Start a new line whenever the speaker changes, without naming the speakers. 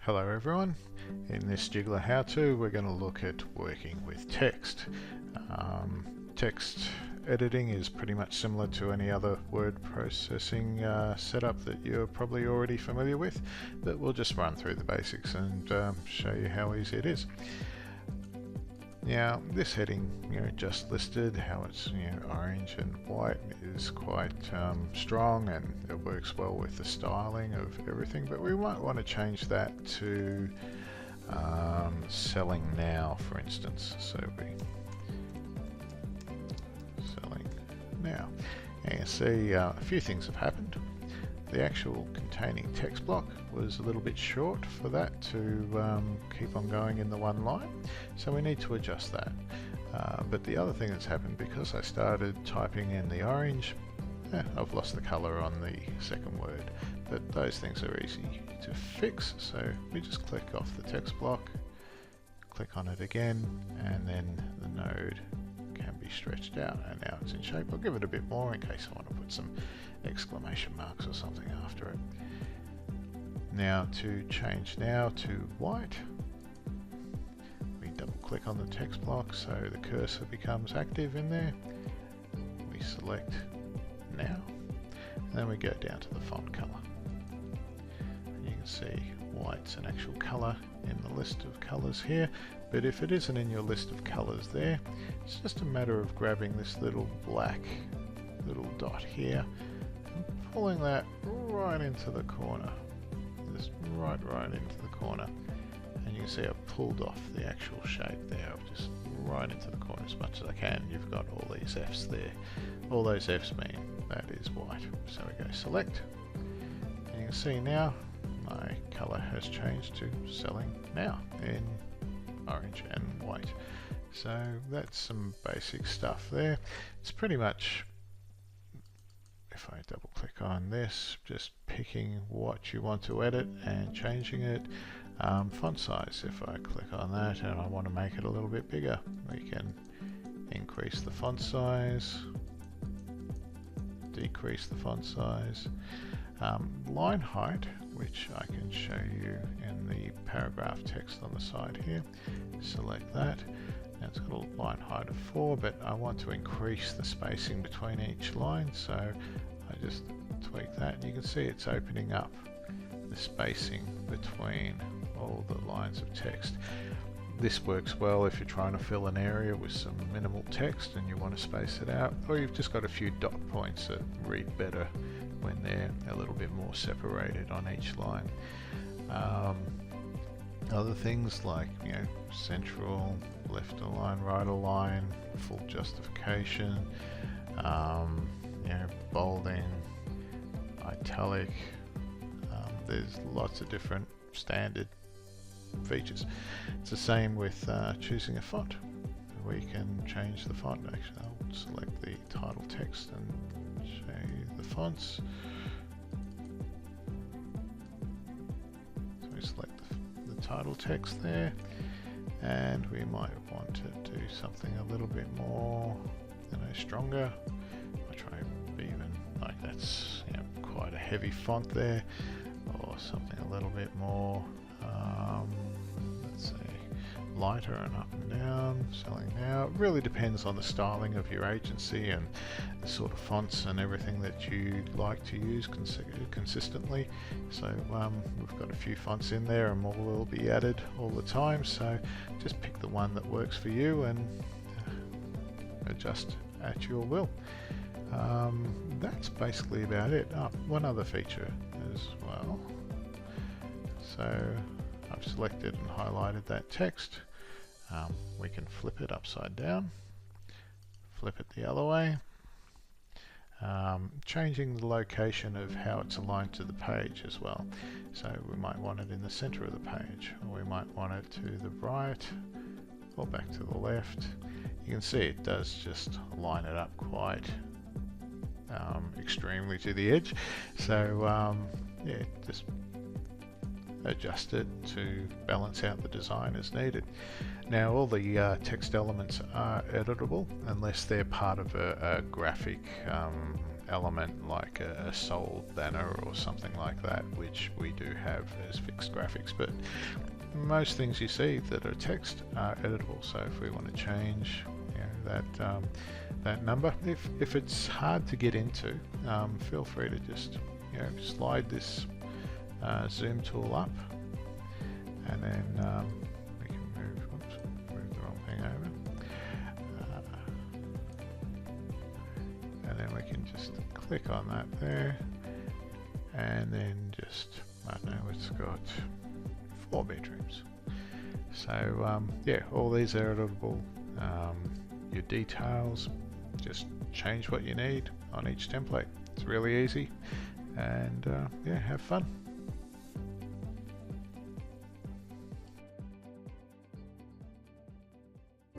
Hello everyone. In this Jiggler how-to we're going to look at working with text. Text editing is pretty much similar to any other word processing setup that you're probably already familiar with, but we'll just run through the basics and show you how easy it is. Now this heading, just listed how it's orange and white is quite strong, and it works well with the styling of everything, but we might want to change that to selling now, for instance. So we selling now, and you see a few things have happened. The actual containing text block was a little bit short for that to keep on going in the one line, so we need to adjust that. But the other thing that's happened, because I started typing in the orange, I've lost the color on the second word, but those things are easy to fix. So we just click off the text block, click on it again, and then the node can be stretched out, and now it's in shape. I'll give it a bit more in case I want to put some exclamation marks or something after it. Now to change now to white, we double click on the text block so the cursor becomes active in there. We select now, and then we go down to the font color. And you can see white's an actual color in the list of colors here, but if it isn't in your list of colors there, it's just a matter of grabbing this little black little dot here and pulling that right into the corner, just right into the corner, and you can see I've pulled off the actual shape there. I've just right into the corner as much as I can. You've got all these F's there. All those F's mean that is white. So we go select, and you can see now my color has changed to selling now in orange and white. So that's some basic stuff there. It's pretty much, if I double click on this, just picking what you want to edit and changing it. Font size, if I click on that and I want to make it a little bit bigger, we can increase the font size, decrease the font size. Line height, which I can show you in the paragraph text on the side here. Select that. Now it's got a line height of 4, but I want to increase the spacing between each line, so I just tweak that, and you can see it's opening up the spacing between all the lines of text. This works well if you're trying to fill an area with some minimal text and you want to space it out, or you've just got a few dot points that read better when they're a little bit more separated on each line. Other things like central, left align, right align, full justification, bolding, italic. There's lots of different standard features. It's the same with choosing a font. We can change the font. Actually, I'll select the title text and show you the fonts. So we select the title text there, and we might want to do something a little bit more, stronger. I'll try even like that's quite a heavy font there, or something a little bit more, let's say lighter and up and down. Selling now. It really depends on the styling of your agency and the sort of fonts and everything that you like to use consistently. So we've got a few fonts in there, and more will be added all the time, so just pick the one that works for you and adjust at your will. That's basically about it. One other feature as well. So I've selected and highlighted that text. We can flip it upside down, flip it the other way, changing the location of how it's aligned to the page as well. So we might want it in the center of the page, or we might want it to the right or back to the left. You can see it does just line it up quite extremely to the edge. So yeah, just adjust it to balance out the design as needed. Now all the text elements are editable unless they're part of a graphic element like a sold banner or something like that, which we do have as fixed graphics, but most things you see that are text are editable. So if we want to change, you know, that number, if it's hard to get into, feel free to just, you know, slide this zoom tool up, and then we can move the wrong thing over, and then we can just click on that there, and then just, I don't know, it's got 4 bedrooms. So yeah, all these are editable. Your details, just change what you need on each template. It's really easy, and yeah, have fun.